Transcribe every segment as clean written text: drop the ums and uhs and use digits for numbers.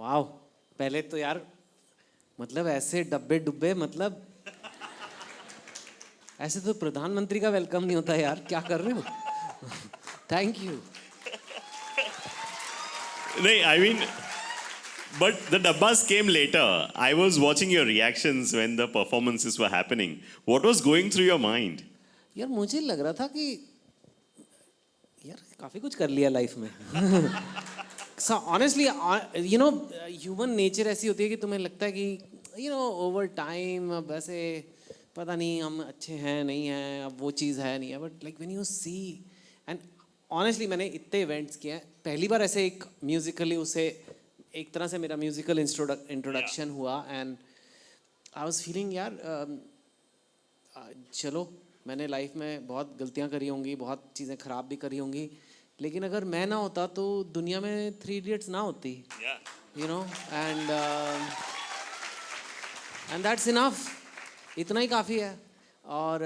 वाह, पहले तो यार मतलब ऐसे डब्बे डुब्बे, मतलब ऐसे तो प्रधानमंत्री का वेलकम नहीं होता यार, क्या कर रहे हो? Thank you. नहीं, I mean, but the dabbas came later. I was watching your reactions when the performances were happening. What was going through your mind? यार मुझे लग रहा था कि यार काफी कुछ कर लिया लाइफ में। Honestly you know, human nature ऐसी होती है कि तुम्हें लगता है कि ओवर टाइम अब ऐसे पता नहीं हम अच्छे हैं नहीं हैं, अब वो चीज़ है नहीं है, but like when you see and honestly मैंने इतने इवेंट्स किए हैं, पहली बार ऐसे एक म्यूजिकली उसे एक तरह से मेरा म्यूजिकल इंट्रोडक्शन हुआ एंड आई वाज फीलिंग यार चलो मैंने लाइफ में बहुत गलतियां करी होंगी, बहुत चीज़ें ख़राब भी करी होंगी, लेकिन अगर मैं ना होता तो दुनिया में 3 इडियट्स ना होती, you know, and that's enough, इतना ही काफ़ी है। और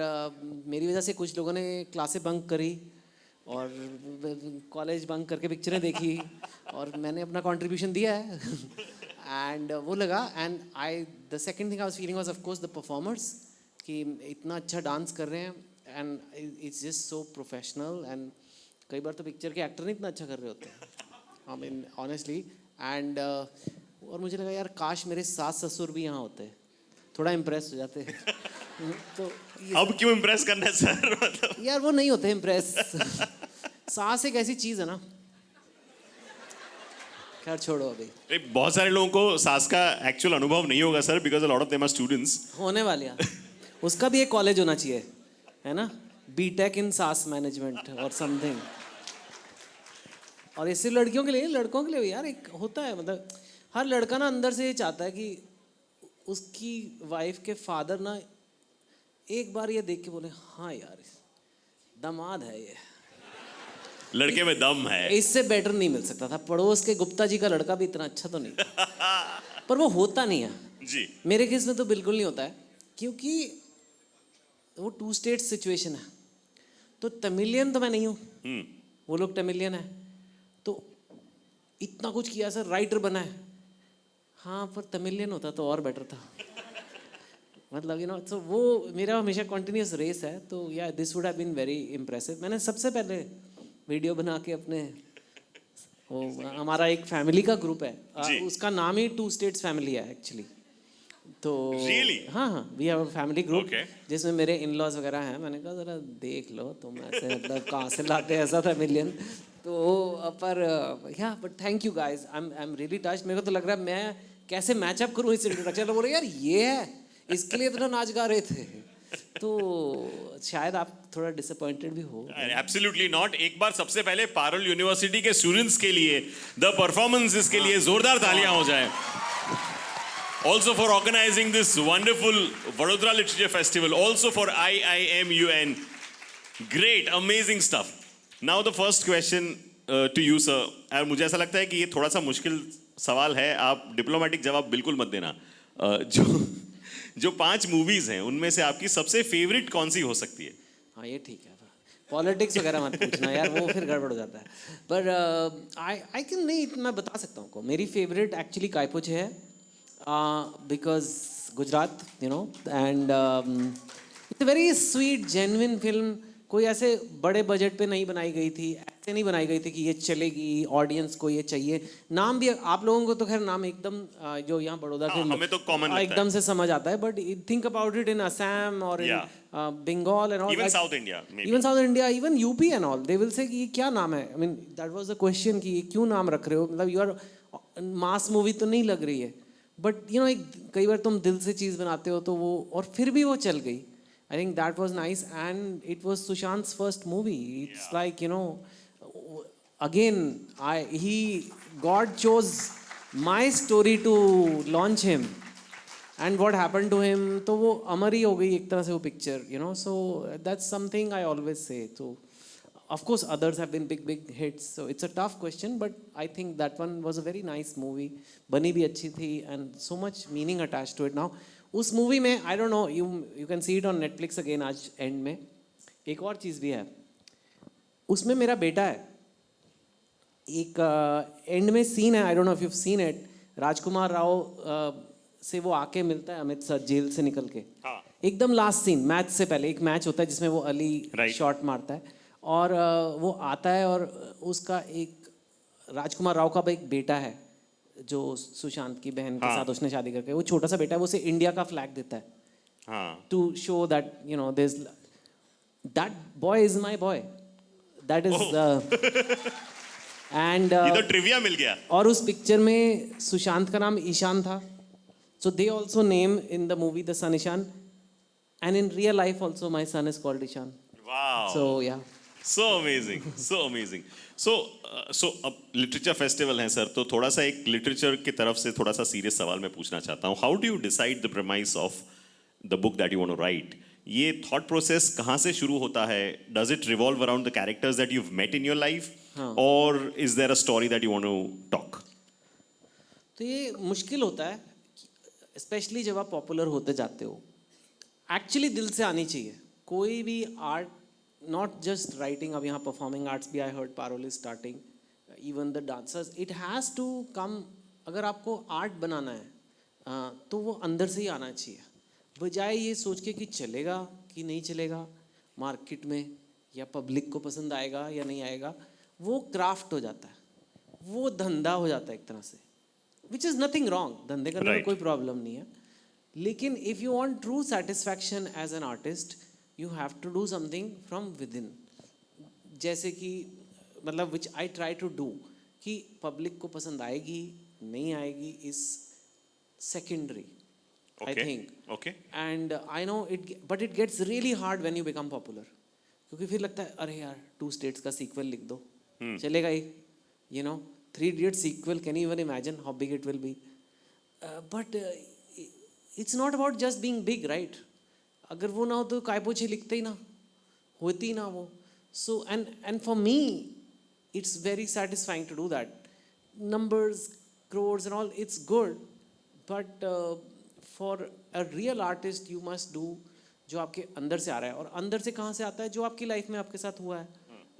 मेरी वजह से कुछ लोगों ने क्लासें बंक करी और कॉलेज बंक करके पिक्चरें देखी और मैंने अपना कंट्रीब्यूशन दिया है। एंड वो लगा and the second thing I was feeling was of course the performers, कि इतना अच्छा डांस कर रहे हैं and it's just so professional, and कई बार तो पिक्चर के एक्टर नहीं इतना अच्छा कर रहे होते हैं, आई मीन ऑनेस्टली। एंड और मुझे लगा यार काश मेरे सास ससुर भी यहाँ होते, थोड़ा इम्प्रेस हो जाते। तो अब क्यों इम्प्रेस करना है सर? मतलब यार वो नहीं होते इम्प्रेस। सास एक ऐसी चीज़ है ना, खैर छोड़ो अभी। बहुत सारे लोगों को सास का एक्चुअल अनुभव नहीं होगा sir, because a lot of them are students. होने वाले यार, उसका भी एक कॉलेज होना चाहिए, है ना, बीटेक इन सास मैनेजमेंट और समथिंग। और इससे लड़कियों के लिए, लड़कों के लिए भी यार एक होता है, मतलब हर लड़का ना अंदर से ये चाहता है कि उसकी वाइफ के फादर ना एक बार ये देख के बोले हाँ यार दामाद है ये, लड़के में दम है। इससे बेटर नहीं मिल सकता था। पड़ोस के गुप्ता जी का लड़का भी इतना अच्छा तो नहीं था। पर वो होता नहीं है जी। मेरे केस में तो बिल्कुल नहीं होता है, क्योंकि वो 2 स्टेट सिचुएशन है। तो तमिलियन तो मैं नहीं हूँ, वो लोग तमिलियन है, तो इतना कुछ किया सर, राइटर बना है, हाँ पर तमिलियन होता तो और बेटर था। मतलब यू नो, तो वो मेरा हमेशा कॉन्टिन्यूस रेस है, तो या this would have been very impressive. मैंने सबसे पहले वीडियो बना के अपने, वो हमारा एक फैमिली का ग्रुप है, उसका नाम ही 2 स्टेट्स फैमिली है एक्चुअली। तो really? हाँ हाँ, we have a family group Okay. जिसमें मेरे इन लॉज वगैरह हैं। मैंने कहा ज़रा देख लो तुम ऐसे, मतलब कहाँ से लाते हैं ऐसा था मिलियन। तो पर या but thank you guys, I am really touched. मेरे को तो लग रहा है मैं कैसे मैचअप करूँ इस इंट्रोडक्शन। बोल रहे यार ये है, इसके लिए इतना नाच गा रहे थे। तो शायद आप थोड़ा डिसअपॉइंटेड भी हो। Absolutely not. एक बार सबसे पहले पारुल यूनिवर्सिटी के स्टूडेंट्स के लिए, द परफॉर्मेंसेस के लिए जोरदार तालियां हो जाए। Also for organizing this wonderful Vadodara Literature Festival, also for IIMUN. Great, amazing stuff. Now the first question to you, sir. और मुझे ऐसा लगता है कि ये थोड़ा सा मुश्किल सवाल है, आप डिप्लोमेटिक जवाब बिल्कुल मत देना। जो 5 मूवीज हैं उनमें से आपकी सबसे फेवरेट कौन सी हो सकती है? हाँ ये ठीक है, पॉलिटिक्स वगैरह मत पूछना यार, वो फिर गड़बड़ हो जाता है। पर आई कैन, नहीं मैं बता सकता हूँ। मेरी फेवरेट एक्चुअली कायपोचे है, because Gujarat, you know, and it's a very sweet genuine film. कोई ऐसे बड़े बजट पे नहीं बनाई गई थी, ऐसे नहीं बनाई गई थी कि ये चलेगी, ऑडियंस को ये चाहिए। नाम भी आप लोगों को तो खैर नाम एकदम जो यहाँ बड़ौदा के हमें तो कॉमन लगता है, एकदम से समझ आता है, but think about it in Assam और in Bengal and all, even South India, even South India, even UP and all, they will say कि ये क्या नाम है। I mean that was the question कि ये क्यों नाम रख रहे हो, मतलब यू आर मास मूवी तो नहीं लग रही है, बट यू नो कई बार तुम दिल से चीज़ बनाते हो तो वो, और फिर भी वो चल गई। I think that was nice, and it was Sushant's first movie. It's like, you know, again, God chose my story to launch him, and what happened to him, तो वो अमर ही हो गई एक तरह से वो picture, you know. So that's something I always say. So of course others have been big hits, so it's a tough question, but I think that one was a very nice movie. बनी भी अच्छी थी, and so much meaning attached to it now. उस movie में आई don't no, you can see it on Netflix again. आज and में एक और चीज़ भी है, उसमें मेरा बेटा है। एक एंड में सीन है, I don't know if you seen it, Rajkummar Rao से वो आके मिलता है अमित सर जेल से निकल के, हाँ। एकदम लास्ट सीन मैच से पहले एक मैच होता है जिसमें वो अली Right. शॉट मारता है और वो आता है और उसका एक राजकुमार राव का एक बेटा है जो सुशांत की बहन के हाँ। साथ उसने शादी करके, वो छोटा सा बेटा है, वो उसे इंडिया का फ्लैग देता है हाँ। To show that you know this that boy is my boy, that is and ये तो ट्रिविया मिल गया। और उस पिक्चर में सुशांत का नाम ईशान था, so they also name in the movie the son Ishan, and in real life also my son is called Ishan. Wow. So yeah. So amazing, so amazing. So अब लिटरेचर फेस्टिवल है sir, तो थोड़ा सा एक literature की तरफ से थोड़ा सा सीरियस सवाल मैं पूछना चाहता हूँ. How do you decide the premise of the book that you want to write? ये थॉट प्रोसेस कहाँ से शुरू होता है? Does it revolve around the characters that you have met in your life, और is there a story that you want to talk? तो ये मुश्किल होता है, स्पेशली जब आप पॉपुलर होते जाते हो. एक्चुअली दिल से आनी चाहिए कोई भी आर्ट, नॉट जस्ट राइटिंग. अब यहाँ परफॉर्मिंग आर्ट्स भी I heard parole is starting, even the dancers, it has to come. अगर आपको आर्ट बनाना है तो वो अंदर से ही आना चाहिए, बजाय ये सोच के कि चलेगा कि नहीं चलेगा मार्केट में, या पब्लिक को पसंद आएगा या नहीं आएगा. वो क्राफ्ट हो जाता है, वो धंधा हो जाता है एक तरह से, विच इज़ नथिंग रॉन्ग. धंधे करने में कोई प्रॉब्लम नहीं है, लेकिन if you want true satisfaction as an artist you have to do something from with in. जैसे कि मतलब which I try to do, कि पब्लिक को पसंद आएगी नहीं आएगी is secondary, I think. Okay. And I know but it gets really hard when you become popular. क्योंकि फिर लगता है अरे यार 2 States का सीक्वल लिख दो, चलेगा ही. You know, 3 Idiots sequel, can you even imagine how big it will be? But it's not about just being big, right? अगर वो ना हो तो काय पोछे लिखते ही ना, होती ना वो. So and for me it's very satisfying to do that. Numbers, crores and all, it's good, but for a real artist you must do जो आपके अंदर से आ रहा है. और अंदर से कहाँ से आता है? जो आपकी लाइफ में आपके साथ हुआ है,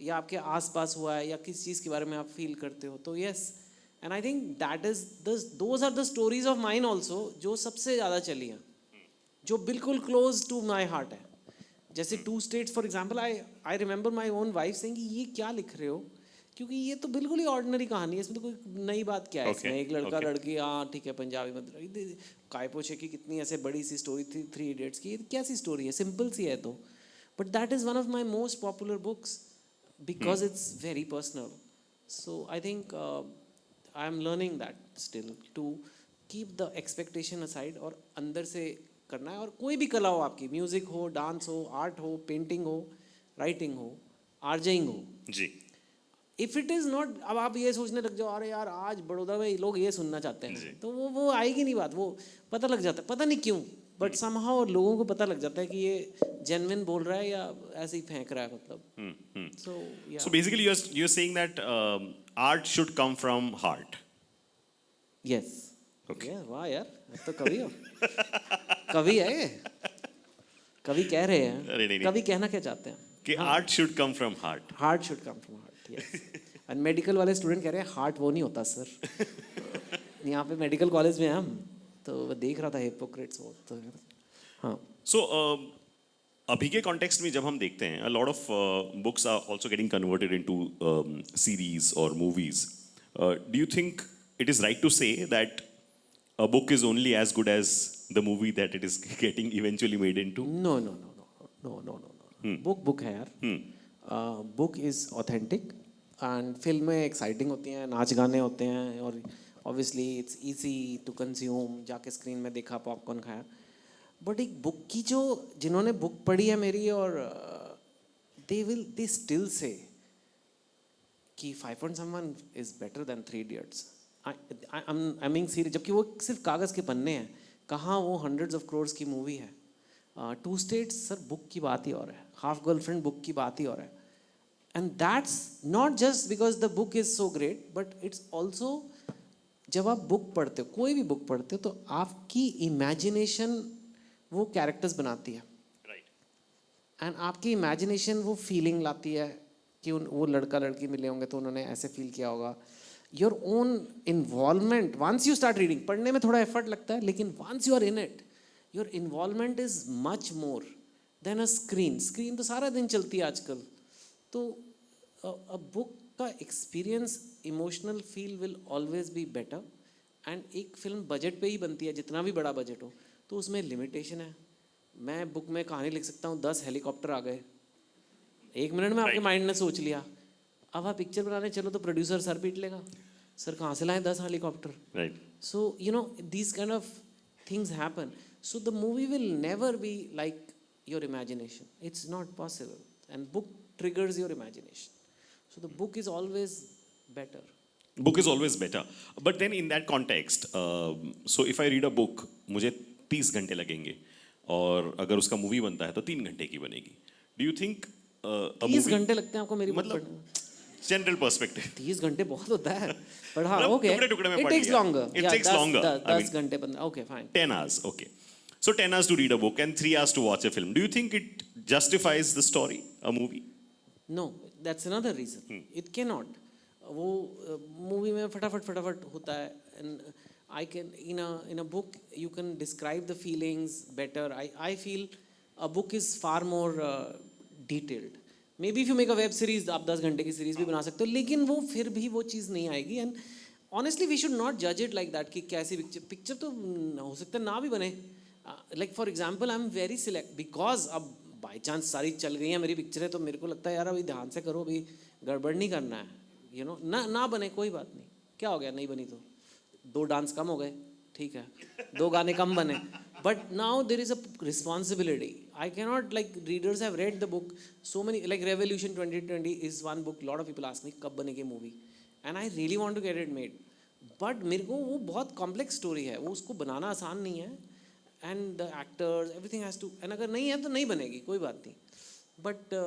या आपके आसपास हुआ है, या किस चीज़ के बारे में आप फील करते हो. तो yes, and I think that is those are the stories of mine also जो सबसे ज़्यादा चली हैं, जो बिल्कुल क्लोज टू माई हार्ट है. जैसे 2 States for example, I remember my own wife saying ये क्या लिख रहे हो, क्योंकि ये तो बिल्कुल ही ऑर्डिनरी कहानी है, इसमें तो कोई नई बात क्या है. इसमें एक लड़का लड़की, हाँ ठीक है पंजाबी, मतलब काय पोछे की कितनी ऐसे बड़ी सी स्टोरी थी 3 Idiots की, क्या सी स्टोरी है, सिंपल सी है. तो but that is one of my most popular books because it's very personal. So I think I am learning that still to keep the expectation aside, और अंदर से करना है. और कोई भी कला हो आपकी, म्यूजिक हो, डांस हो, आर्ट हो, पेंटिंग हो, राइटिंग हो, आरजेइंग हो जी. इफ इट इज़ नॉट, अब आप ये सोचने लग जाओ अरे यार आज बड़ौदा में लोग ये सुनना चाहते हैं, तो वो आएगी नहीं बात. वो पता लग जाता है, पता नहीं क्यों, बट समहाउ लोगों को पता लग जाता है कि ये जेन्युइन बोल रहा है या ऐसे ही फेंक रहा है, मतलब. So basically you're saying that art should come from heart. Yes. Okay. वाह यार, अब तो कवि हो. कवि है ये, कवि कह रहे अरे नहीं. हैं. कवि कहना क्या चाहते हैं कि art should come from heart. Heart should come from heart. Yes. And medical वाले स्टूडेंट कह रहे हैं हार्ट वो नहीं होता सर. यहाँ पे मेडिकल कॉलेज में हैं हम, तो वो देख रहा था हिपोक्रेट्स वो, तो हाँ. So अभी के कॉन्टेक्स्ट में जब हम देखते हैं, a lot of books are also getting converted into series or movies. Do you think it is right to say that a book is only as good as the movie that it is getting eventually made into? No. Book है यार. Book is authentic, and फिल्में exciting होती हैं, नाच गाने होते हैं, और obviously it's easy to consume. जाके स्क्रीन में देखा, पॉपकॉर्न खाया. बट एक बुक की जो, जिन्होंने बुक पढ़ी है मेरी, और दे स्टिल से कि 5.1 is better than 3 Idiots. I mean serious, जबकि वो सिर्फ कागज़ के पन्ने हैं, कहाँ वो हंड्रेड्स ऑफ करोड़ की मूवी है. 2 States सर बुक की बात ही और है, हाफ गर्लफ्रेंड बुक की बात ही और है. And that's not just because the book is so great, but it's also, जब आप बुक पढ़ते हो, कोई भी बुक पढ़ते हो, तो आपकी इमेजिनेशन वो कैरेक्टर्स बनाती है. एंड आपकी इमेजिनेशन वो फीलिंग लाती है कि वो लड़का लड़की मिले होंगे तो उन्होंने ऐसे फील किया होगा, your own involvement, once you start reading, पढ़ने में थोड़ा एफर्ट लगता है, लेकिन once you are in it, your involvement is much more than a screen. Screen तो सारा दिन चलती है आजकल. तो अ बुक का experience, emotional feel will always be better. And एक फिल्म बजट पे ही बनती है, जितना भी बड़ा बजट हो, तो उसमें लिमिटेशन है. मैं बुक में कहानी लिख सकता हूँ, 10 हेलीकॉप्टर आ गए, 1 मिनट में आपके माइंड ने सोच लिया. अब आप पिक्चर बनाने चलो तो प्रोड्यूसर सर पीट लेगा, सर कहाँ से लाए 10 helicopter. Right. So, you know, these kind of things happen. So the movie will never be like your imagination. It's not possible. And book triggers your imagination. So the book is always better. Book is always better. But then in that context, so if I read a book, मुझे 30 घंटे लगेंगे, और अगर उसका movie बनता है तो 3 घंटे की बनेगी. Do you think a 30 movie, घंटे लगते हैं आपको मेरी book मतलब पढ़ने में? जनरल पर्सपेक्टिव, 30 घंटे बहुत होता है. But हाँ, मतलब okay. टुकड़े-टुकड़े में It पढ़ takes लिया. longer. It Yeah, takes longer. I 10 mean, घंटे 15. Okay, fine. 10 hours, okay. So 10 hours to read a book and 3 hours to watch a film. Do you think it justifies the story, a movie? No, that's another reason. It cannot. वो movie में फटाफट होता है. And I can in a book you can describe the feelings better. I feel a book is far more detailed. Maybe if you make a web series, आप 10 घंटे की series भी बना सकते हो, लेकिन वो फिर भी वो चीज़ नहीं आएगी. And honestly we should not जज इट लाइक दैट कि कैसी पिक्चर तो हो सकता है ना भी बने. Like for example I am very select, because अब बाई चांस सारी चल गई हैं मेरी पिक्चरें, तो मेरे को लगता है यार अभी ध्यान से करो, अभी गड़बड़ नहीं करना है. ना बने कोई बात नहीं, क्या हो गया नहीं बनी तो 2 डांस कम हो गए, ठीक है, 2 गाने कम बने. But now there is a responsibility. I cannot, like, readers have read the book so many, like Revolution 2020 is one book. Lot of people ask me कब बनेगी movie, and I really want to get it made. But मेरे को वो बहुत complex story है, वो उसको बनाना आसान नहीं है. And the actors, everything has to, and अगर नहीं है तो नहीं बनेगी, कोई बात नहीं. But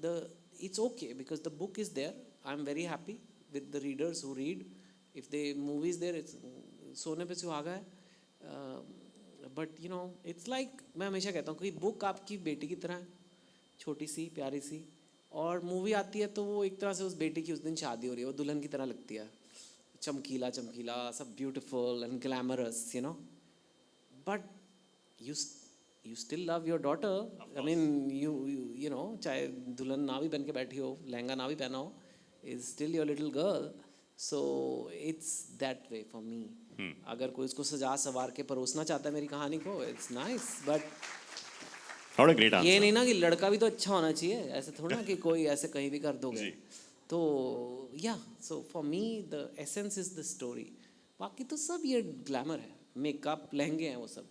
the it's okay because the book is there. I'm very happy with the readers who read. If the movie is there, it's सोने पे सुहागा है. बट इट्स लाइक, मैं हमेशा कहता हूँ कि बुक आपकी बेटी की तरह है, छोटी सी प्यारी सी, और मूवी आती है तो वो एक तरह से उस बेटी की उस दिन शादी हो रही है, वो दुल्हन की तरह लगती है, चमकीला सब beautiful and glamorous, but you still love your daughter. I mean you चाहे दुल्हन ना भी बन के बैठी हो, लहंगा ना भी पहना हो, is still your little girl. So it's that way for me. अगर कोई उसको सजा सवार के परोसना चाहता है मेरी कहानी को, it's nice. But What a great answer. ये नहीं ना कि लड़का भी तो अच्छा होना चाहिए, ऐसे थोड़ा ना कि कोई ऐसे कहीं भी कर दोगे. तो या so for me the essence is the story. बाकी तो सब ये ग्लैमर है, मेकअप, लहंगे हैं, वो सब.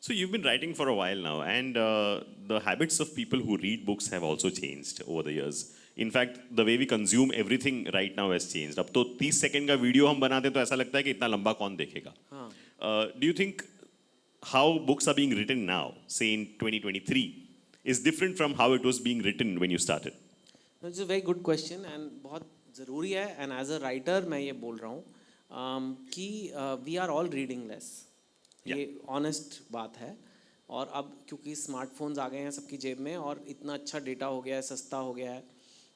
So you've been writing for a while now, and the habits of people who read books have also changed over the years. In fact, the way we consume everything right now has changed. अब तो 30 second का video हम बनाते तो ऐसा लगता है कि इतना लंबा कौन देखेगा. Do you think how books are being written now, say in 2023, is different from how it was being written when you started? It's a very good question and बहुत ज़रूरी है. And as a writer मैं ये बोल रहा हूँ कि we are all reading less. ये ऑनेस्ट बात है. और अब क्योंकि स्मार्टफोन्स आ गए हैं सबकी जेब में, और इतना अच्छा डेटा हो गया है, सस्ता हो गया है,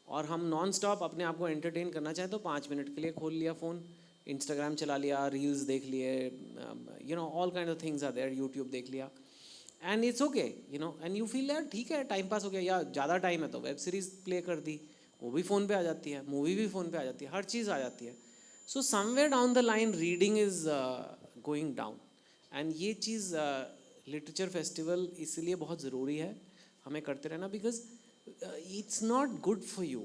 और हम नॉन स्टॉप अपने आप को एंटरटेन करना चाहें तो 5 मिनट के लिए खोल लिया फ़ोन, इंस्टाग्राम चला लिया, रील्स देख लिए, all kind of things are there, YouTube देख लिया, and it's okay, and you feel यार ठीक है, टाइम पास हो गया. या ज़्यादा टाइम है तो वेब सीरीज़ प्ले कर दी, वो भी फ़ोन पे आ जाती है, मूवी भी फ़ोन पे आ जाती है, हर चीज़ आ जाती है. So somewhere down the line reading is going down. And ये चीज़ लिटरेचर फेस्टिवल इसलिए बहुत ज़रूरी है हमें करते रहना, because it's not good for you.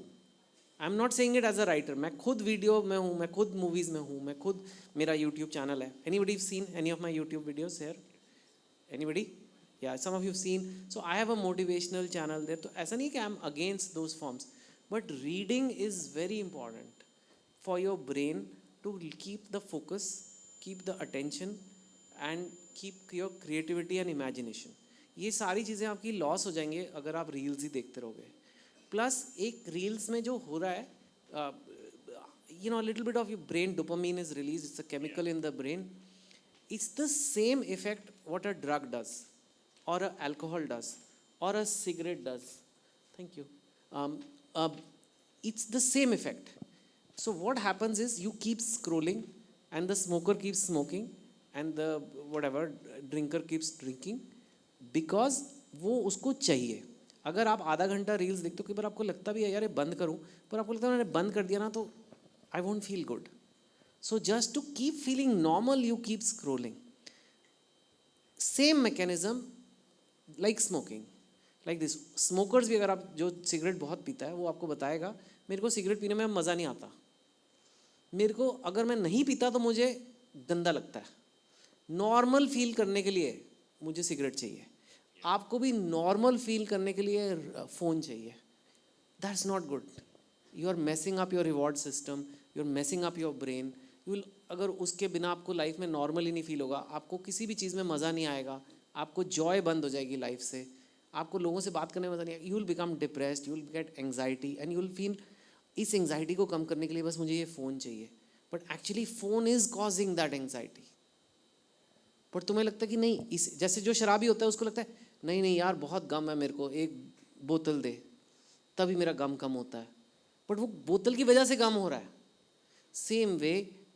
I am not saying it as a writer. मैं खुद वीडियो में हूँ, मैं खुद मूवीज़ में हूँ, मैं खुद, मेरा यूट्यूब चैनल है. Anybody seen any of my YouTube videos here? Anybody? या some of you seen. So I have a motivational channel there. तो ऐसा नहीं कि I am against those forms, but reading is very important for your brain to keep the focus, keep the attention, and keep your creativity and imagination. ये सारी चीज़ें आपकी loss हो जाएंगे अगर आप रील्स ही देखते रहोगे. प्लस एक रील्स में जो हो रहा है, little bit of your brain dopamine is release. It's a chemical in the brain. It's the same effect what a drug does, और अ अल्कोहल डज, और a cigarette does. Thank you. It's the same effect. So what happens is you keep scrolling and the smoker keeps smoking and the whatever drinker keeps drinking because वो उसको चाहिए. अगर आप आधा घंटा reels देखते हो कई बार आपको लगता भी है यार ये बंद करूं, पर आपको लगता है मैंने बंद कर दिया ना तो I won't feel good. So just to keep feeling normal you keep scrolling. Same mechanism like smoking, like this. Smokers भी, अगर आप जो सिगरेट बहुत पीता है वो आपको बताएगा मेरे को सिगरेट पीने में मज़ा नहीं आता. मेरे को अगर मैं नहीं पीता तो मुझे गंदा लगता है. नॉर्मल फील करने के लिए मुझे सिगरेट चाहिए. आपको भी नॉर्मल फील करने के लिए फ़ोन चाहिए. That's not good. You are messing up your reward system, you are messing up your brain. You will, अगर उसके बिना आपको लाइफ में नॉर्मल ही नहीं फील होगा, आपको किसी भी चीज़ में मज़ा नहीं आएगा, आपको जॉय बंद हो जाएगी लाइफ से, आपको लोगों से बात करने में मज़ा नहीं आएगा, you will become depressed, you will get anxiety and you will feel इस एंग्जाइटी को कम करने के लिए बस मुझे ये फ़ोन चाहिए. But actually phone is causing that anxiety. पर तुम्हें लगता है कि नहीं, इस जैसे जो शराबी होता है उसको लगता है नहीं नहीं यार बहुत गम है मेरे को, एक बोतल दे तभी मेरा गम कम होता है. बट वो बोतल की वजह से गम हो रहा है. Same way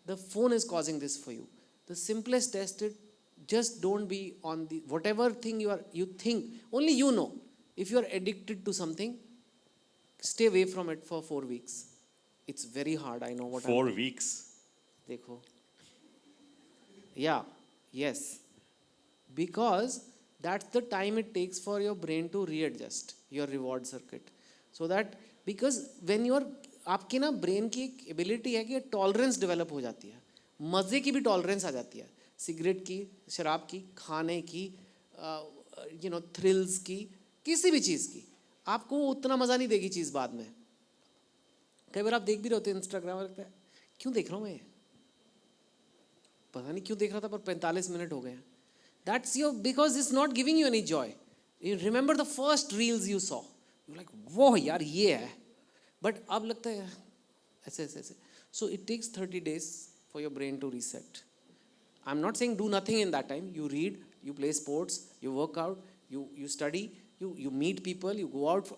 the phone is causing this for you. The simplest test it, just don't be on the whatever thing you think only you know. If you are addicted to something, stay away from it for 4 weeks. It's very hard, I know what 4 weeks. देखो, yeah, yes, because that's the time it takes for your brain to readjust your reward circuit. So that because when you are, आपकी ना brain की एक ability है कि tolerance develop हो जाती है. मज़े की भी टॉलरेंस आ जाती है, सिगरेट की, शराब की, खाने की, थ्रिल्स की, किसी भी चीज़ की. आपको उतना मज़ा नहीं देगी चीज़ बाद में. कई बार आप देख भी रहे होते हैं इंस्टाग्राम, लगता है क्यों देख रहा हूँ मैं ये, पता नहीं क्यों देख रहा था, पर 45 मिनट हो गए हैं. That's your, because it's not giving you any Joy. You remember the first reels you saw, you like वो यार ये है, बट अब लगता है ऐसे ऐसे ऐसे. So it takes 30 days for your brain to reset. I'm not saying do nothing in that time. You read, you play sports, you work out, you study, you meet people, you go out.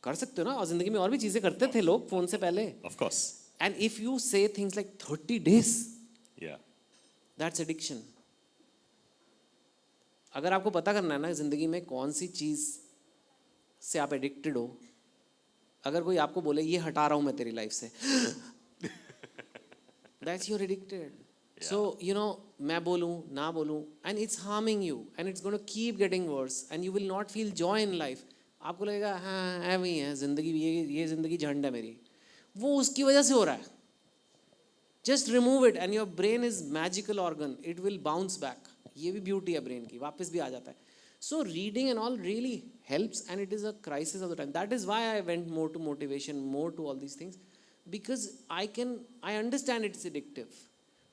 कर सकते हो ना, और जिंदगी में और भी चीजें करते थे लोग फोन से पहले. Of course. And if you say things like 30 days, Yeah. that's addiction. अगर आपको पता करना है ना जिंदगी में कौन सी चीज से आप एडिक्टेड हो, अगर कोई आपको बोले ये हटा रहा हूं मैं तेरी लाइफ से, that's you're addicted. Yeah. So मैं बोलूं ना बोलूं, and it's harming you and it's going to keep getting worse and you will not feel joy in life. आपको लगेगा हाँ ऐਵੇਂ ही है जिंदगी, ये जिंदगी झंड है मेरी. वो उसकी वजह से हो रहा है. Just remove it and your brain is magical organ. It will bounce back. ये भी ब्यूटी है ब्रेन की, वापस भी आ जाता है. So reading and all really helps and it is a crisis of the time. That is why I went more to motivation, more to all these things, because I understand it's addictive,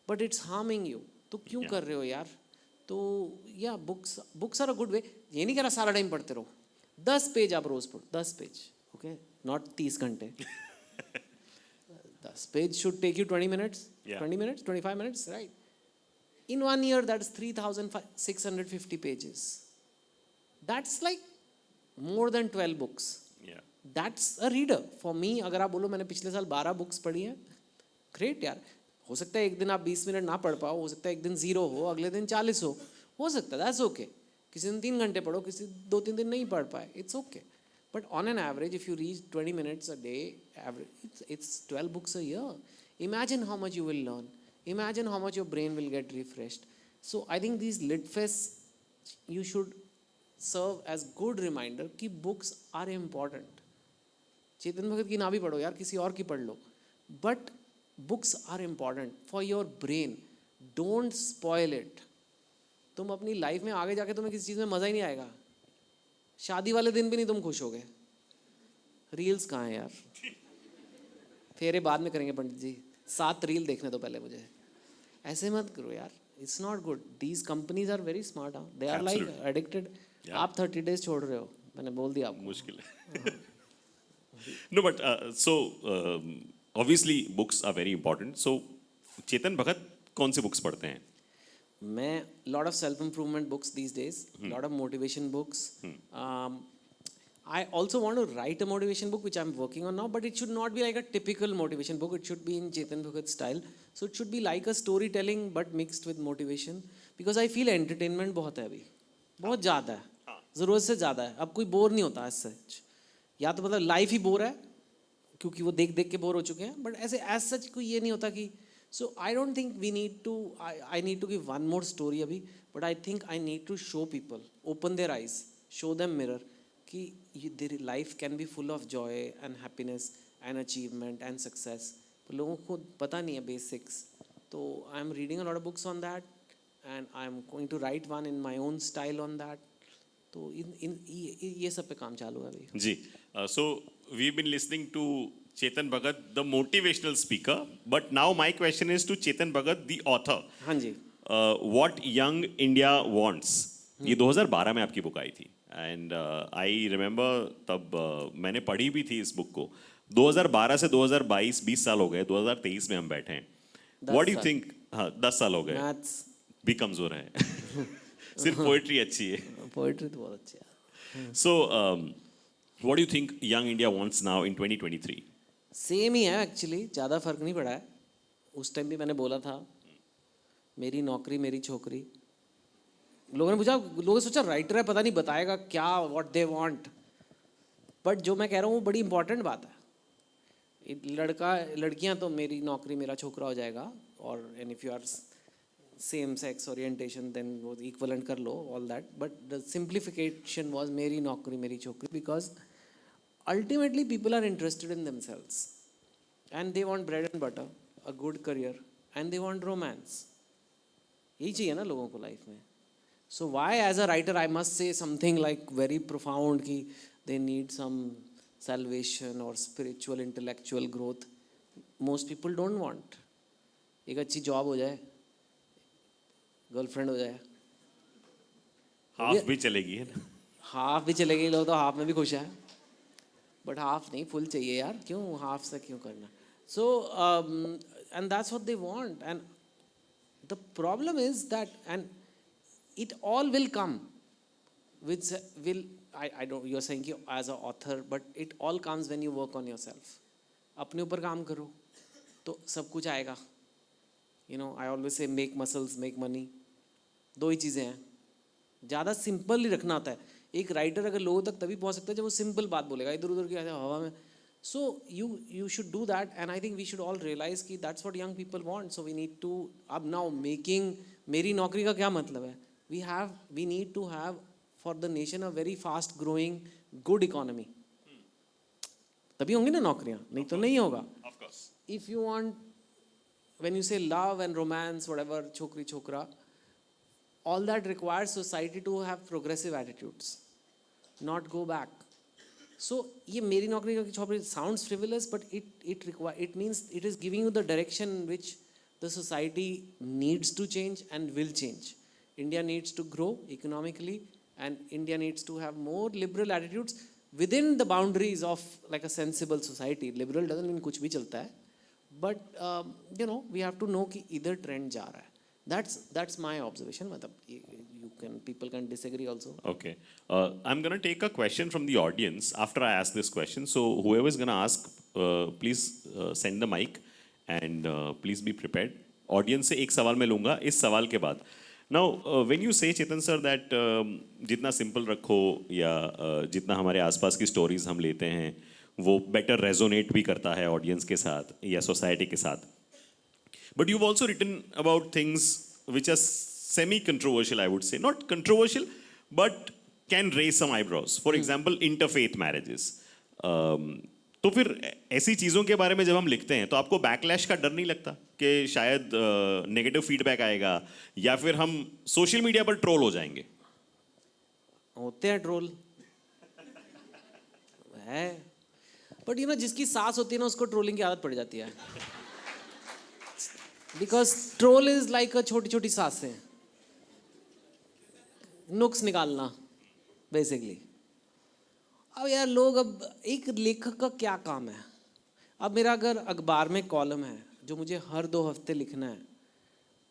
but it's harming you. तो क्यों कर रहे हो यार? तो या books are a good way. ये नहीं कह रहा सारा टाइम पढ़ते रहो. 10 पेज आप रोज पढ़ो, 10 पेज, ओके, नॉट 30 घंटे. 10 page should take you 20 minutes, 20 minutes, 25 minutes, right? In 1 year, that's 3,650 pages. That's like more than 12 books. Yeah. That's a reader. For me, अगर आप बोलो मैंने पिछले साल 12 बुक्स पढ़ी हैं, ग्रेट यार. हो सकता है एक दिन आप 20 मिनट ना पढ़ पाओ, हो सकता है एक दिन 0 हो, अगले दिन 40 हो सकता है, दैट्स ओके. किसी दिन 3 घंटे पढ़ो, किसी 2-3 दिन नहीं पढ़ पाए, it's okay. But on an average if you read 20 minutes a day, average, it's 12 books a year. Imagine how much you will learn. Imagine how much your brain will get refreshed. So I think these lit fests you should serve as good reminder कि books are important. Chetan Bhagat की ना भी पढ़ो यार, किसी और की पढ़ लो, but books are important for your brain. Don't spoil it. तुम अपनी लाइफ में आगे जाके तुम्हें किसी चीज़ में मज़ा ही नहीं आएगा. शादी वाले दिन भी नहीं तुम खुश होगे. रील्स कहाँ हैं यार? फेरे बाद में करेंगे पंडित जी, 7 रील देखने दो पहले मुझे. ऐसे मत करो यार, it's not good. These companies are very smart. They are like addicted. आप 30 days छोड़ रहे हो, मैंने बोल दिया आपको. मुश्किल है. No, but obviously books are very important. So Chetan Bhagat कौन से बुक्स पढ़ते हैं? मैं lot of self improvement books these days, lot of motivation books. I also want to write a motivation book, which I'm working on now, but it should not be like a typical motivation book. It should be in Chetan Bhagat style. So it should be like a storytelling, but mixed with motivation. Because I feel entertainment बहुत है अभी, बहुत ज़्यादा है, ज़रूरत से ज़्यादा है. अब कोई बोर नहीं होता as such. या तो मतलब लाइफ ही बोर है, क्योंकि वो देख देख के बोर हो चुके हैं. बट ऐसे as such कोई ये नहीं होता कि. So I don't think we need to. I need to give one more story अभी, but I think I need to show people, open their eyes, show them mirror. कि their life can be full of joy and happiness and achievement and success. तो लोगों को पता नहीं है basics. तो I am reading a lot of books on that, and I am going to write one in my own style on that. तो ये सब पे काम चालू है अभी. जी. So we've been listening to Chetan Bhagat, the motivational speaker, but now my question is to Chetan Bhagat, the author. हाँ जी. What Young India Wants. ये 2012 में आपकी बुक आई थी. एंड आई रिमेंबर तब मैंने पढ़ी भी थी इस बुक को. 2012 से 2022 20 साल हो गए. 2023 में हम बैठे हैं. What do you think? हाँ, 10 साल हो गए. मैथ्स भी कमजोर है. सिर्फ पोएट्री अच्छी है. पोएट्री तो बहुत अच्छी है. So what do you think young India wants now in 2023? Same ही है एक्चुअली, ज़्यादा फर्क नहीं पड़ा है. उस टाइम भी मैंने बोला था मेरी नौकरी मेरी छोकरी. लोगों ने पूछा, लोगों ने सोचा राइटर है पता नहीं बताएगा क्या व्हाट दे वांट. बट जो मैं कह रहा हूँ वो बड़ी इंपॉर्टेंट बात है. लड़कियाँ तो मेरी नौकरी मेरा छोकरा हो जाएगा. और and if you are same sex orientation then वो इक्वलेंट कर लो all that. But the simplification was मेरी नौकरी मेरी छोकरी, because ultimately people are interested in themselves and they want bread and butter, a good career, and they want romance. यही चाहिए ना लोगों को लाइफ में. So why as a writer I must say something like very profound कि they need some salvation or spiritual intellectual growth? Most people don't want. एक अच्छी job हो जाए, गर्लफ्रेंड हो जाए, हाफ भी चलेगी है ना. हाफ भी चलेगी. लोग तो हाफ में भी खुश है, बट हाफ नहीं फुल चाहिए यार. क्यों हाफ से क्यों करना? So and that's what they want. And the problem is that, and it all will come with will I don't, you're saying कि as an author, but it all comes when you work on yourself. अपने ऊपर काम करो तो सब कुछ आएगा. You know, I always say make muscles make money. दो ही चीज़ें हैं. ज़्यादा सिंपल ही रखना होता है. एक राइटर अगर लोगों तक तभी पहुंच सकता है जब वो सिंपल बात बोलेगा, इधर उधर की हवा में. So you should do that, and I think we should all realize कि that's what young people want. So we need to अब now making मेरी नौकरी का क्या मतलब है? We need to have for the nation a very fast growing good economy. तभी होंगी ना नौकरियां, नहीं तो नहीं होगा. Of course. If you want, when you say love and romance, whatever, chokri chokra, all that requires society to have progressive attitudes, not go back. So ये मेरी नौकरी का छोकरी sounds frivolous, but it means it is giving you the direction in which the society needs to change and will change. India needs to grow economically, and India needs to have more liberal attitudes within the boundaries of like a sensible society. Liberal doesn't mean कुछ भी चलता है, but you know, we have to know कि इधर trend जा रहा है. That's my observation. मतलब people can disagree also. Okay. I'm going to take a question from the audience after I ask this question. So whoever is going to ask, please send the mic and please be prepared. Audience से एक सवाल मैं लूँगा इस सवाल के बाद. Now, when you say Chetan sir that जितना simple रखो या जितना हमारे आसपास की stories हम लेते हैं वो better resonate भी करता है audience के साथ या society के साथ. But you've also written about things which are semi-controversial, I would say. Not controversial, but can raise some eyebrows. For example, interfaith marriages. तो फिर ऐसी चीज़ों के बारे में जब हम लिखते हैं तो आपको बैकलैश का डर नहीं लगता कि शायद नेगेटिव फीडबैक आएगा या फिर हम सोशल मीडिया पर ट्रोल हो जाएंगे? होते हैं ट्रोल है, बट यू नो जिसकी सास होती है ना उसको ट्रोलिंग की आदत पड़ जाती है. बिकॉज ट्रोल इज लाइक अ छोटी छोटी सांसें, नुक्स निकालना बेसिकली. अब यार लोग, अब एक लेखक का क्या काम है? अब मेरा अगर अखबार में कॉलम है जो मुझे हर 2 हफ्ते लिखना है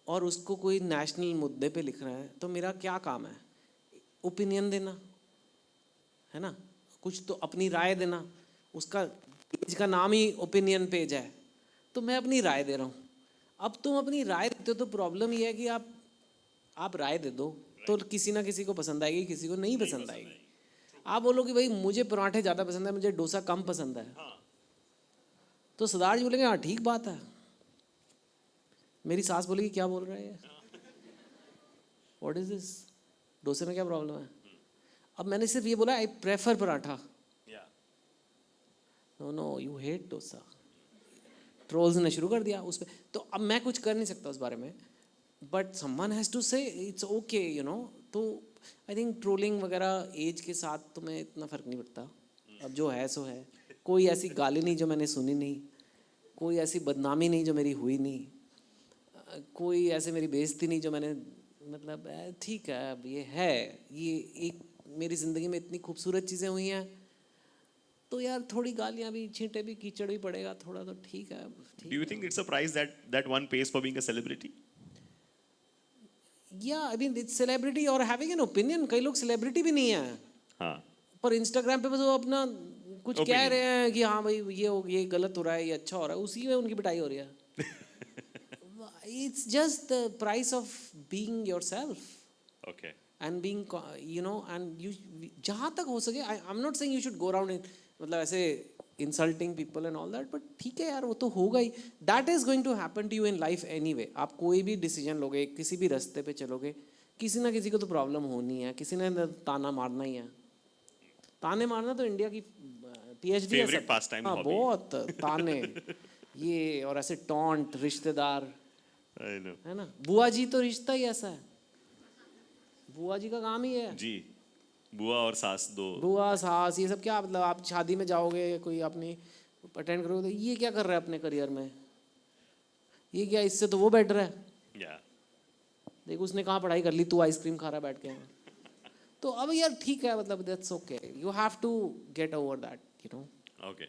और उसको कोई नेशनल मुद्दे पे लिखना है, तो मेरा क्या काम है? ओपिनियन देना है ना. कुछ तो अपनी राय देना। उसका पेज का नाम ही ओपिनियन पेज है, तो मैं अपनी राय दे रहा हूँ। अब तुम अपनी राय देते हो तो प्रॉब्लम ये है कि आप राय दे दो तो किसी ना किसी को पसंद आएगी, किसी को नहीं पसंद आएगी। आप बोलो कि भाई मुझे पराठे ज़्यादा पसंद है, मुझे डोसा कम पसंद है, तो सरदार जी बोलेंगे हाँ ठीक बात है। मेरी सास बोलेगी क्या बोल रहा है ये, व्हाट इज दिस, डोसे में क्या प्रॉब्लम है। अब मैंने सिर्फ ये बोला I prefer paratha, no no you hate dosa. Trolls ने शुरू कर दिया उस पर, तो अब मैं कुछ कर नहीं सकता उस बारे में, बट समवन हैज़ टू से इट्स ओके यू नो। तो आई थिंक ट्रोलिंग वगैरह एज के साथ तुम्हें इतना फ़र्क नहीं पड़ता। अब जो है सो है, कोई ऐसी गाली नहीं जो मैंने सुनी नहीं, कोई ऐसी बदनामी नहीं जो मेरी हुई नहीं, कोई ऐसे मेरी बेइज्जती नहीं जो मैंने, मतलब ठीक है अब ये है, ये एक मेरी ज़िंदगी में इतनी खूबसूरत चीज़ें हुई हैं, तो यार थोड़ी गालियाँ भी, छींटे भी, कीचड़ भी पड़ेगा थोड़ा, तो ठीक है। Do you think it's a price that one pays for being a celebrity? या आई मीन इट्स सेलिब्रिटी और हैविंग एन ओपिनियन। कई लोग सेलिब्रिटी भी नहीं है, हाँ, पर इंस्टाग्राम पे बस वो अपना कुछ कह Opinion. रहे हैं कि हाँ भाई ये गलत हो रहा है, ये अच्छा हो रहा है, उसी में उनकी पिटाई हो रही है। It's just the price of being yourself okay. And being you know, and you जहाँ तक हो सके, I am not saying you should go around मतलब ऐसे insulting people and all that, but ठीक है यार वो तो होगा ही। That is going to happen to you in life anyway. आप कोई भी डिसीजन लोगे, किसी भी रास्ते पे चलोगे, किसी ना किसी को तो प्रॉब्लम होनी है, किसी ने ताना मारना ही है। ताने मारना तो इंडिया की पीएचडी है। Favorite pastime हाँ hobby. बहुत ताने ये और ऐसे टॉन्ट रिश्तेदार, I know. है ना। बुआ जी तो रिश्ता ही ऐसा है, बुआ जी का काम ही है। जी, बुआ और सास दो। बुआ सास ये सब क्या मतलब, आप शादी में जाओगे कोई अपनी अटेंड करोगे तो ये क्या कर रहा है अपने करियर में, ये क्या, इससे तो वो बेटर है। Yeah. देख उसने कहाँ पढ़ाई कर ली, तू आइसक्रीम खा रहा है बैठ के। तो अब यार ठीक है, मतलब that's okay, you have to get over that you know. Okay.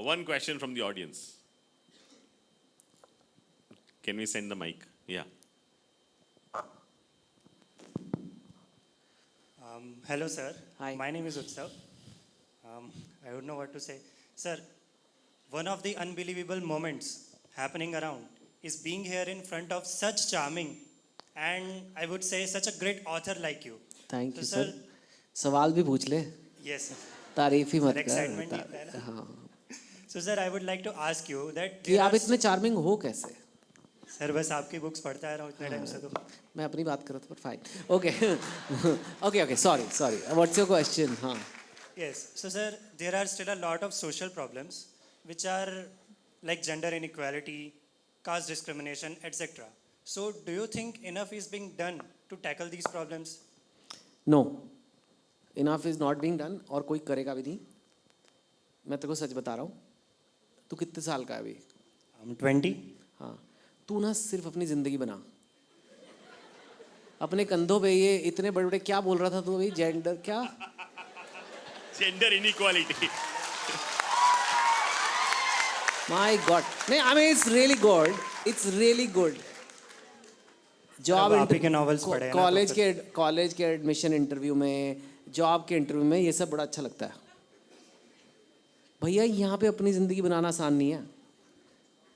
One question from the audience. Can we send the mic? Yeah. Hello, sir. Hi. My name is Utsav. I don't know what to say. Sir, one of the unbelievable moments happening around is being here in front of such charming and I would say such a great author like you. Thank तो you sir, sir. सवाल भी पूछ ले, yes, sir. तारीफ ही मत Sir, excitement कर। ही है ना? हाँ So, sir, I would like to ask you that कि there आप are इतने चार्मिंग हो कैसे। सर बस आपकी बुक्स पढ़ता आ रहा हूँ इतने टाइम से। तो मैं अपनी बात कर रहा था पर fine, okay okay okay, sorry sorry, what's your question. हाँ yes, so sir, there are still a lot of social problems which are like gender inequality, caste discrimination, etc. So, do you think enough is being done to tackle these problems? No, enough is not being done, और कोई करेगा भी नहीं। मैं तेरे को सच बता रहा हूँ, तू कितने साल का है अभी। I'm 20. हाँ, तू ना सिर्फ अपनी ज़िंदगी बना, अपने कंधों पे ये इतने बड़े बड़े, क्या बोल रहा था तू अभी, जेंडर क्या, Gender inequality. My god. नहीं I mean it's really good, it's really good. Job अब आप ही के novels पढ़े हैं ना, तो कॉलेज के एडमिशन इंटरव्यू में, जॉब के इंटरव्यू में, ये सब बड़ा अच्छा लगता है। भैया यहाँ पे अपनी ज़िंदगी बनाना आसान नहीं है,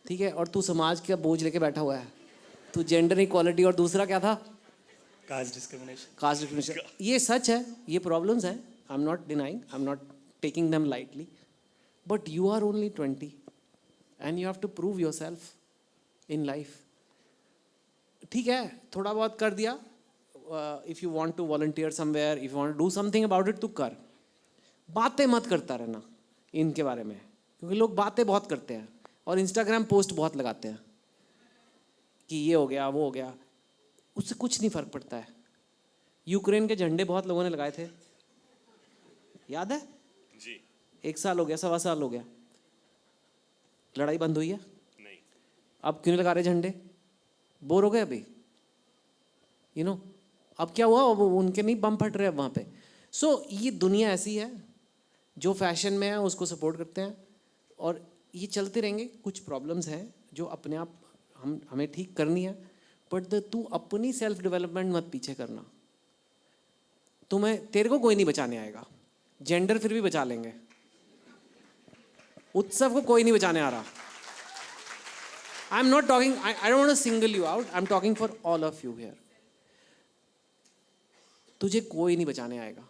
ठीक है। और तू समाज का बोझ लेके बैठा हुआ है, तू जेंडर इक्वालिटी और दूसरा क्या था, caste discrimination. Caste discrimination. ये सच है, ये प्रॉब्लम्स हैं, I am not denying, I am not taking them lightly, but you are only 20 and you have to prove yourself in life. ठीक है, थोड़ा बहुत कर दिया, if you want to volunteer somewhere, if you want to do something about it, तो कर। बातें मत करता रहना इनके बारे में, क्योंकि लोग बातें बहुत करते हैं और इंस्टाग्राम पोस्ट बहुत लगाते हैं कि ये हो गया वो हो गया, उससे कुछ नहीं फर्क पड़ता है। यूक्रेन के झंडे बहुत लोगों ने लगाए थे, याद है, जी, 1 साल हो गया, 1.25 साल हो गया, लड़ाई बंद हुई है? नहीं। अब क्यों नहीं लगा रहे झंडे, बोर हो गए अभी, यू नो। अब क्या हुआ, अब उनके नहीं बम फट रहे अब वहाँ पे। सो ये दुनिया ऐसी है, जो फैशन में है उसको सपोर्ट करते हैं, और ये चलते रहेंगे। कुछ प्रॉब्लम्स हैं जो अपने आप हमें ठीक करनी है, बट तू अपनी सेल्फ डेवलपमेंट मत पीछे करना। तेरे को कोई नहीं बचाने आएगा। जेंडर फिर भी बचा लेंगे, उत्सव को कोई नहीं बचाने आ रहा. I am not talking, I don't want to single you out, I am talking for all of you here. तुझे कोई नहीं बचाने आएगा.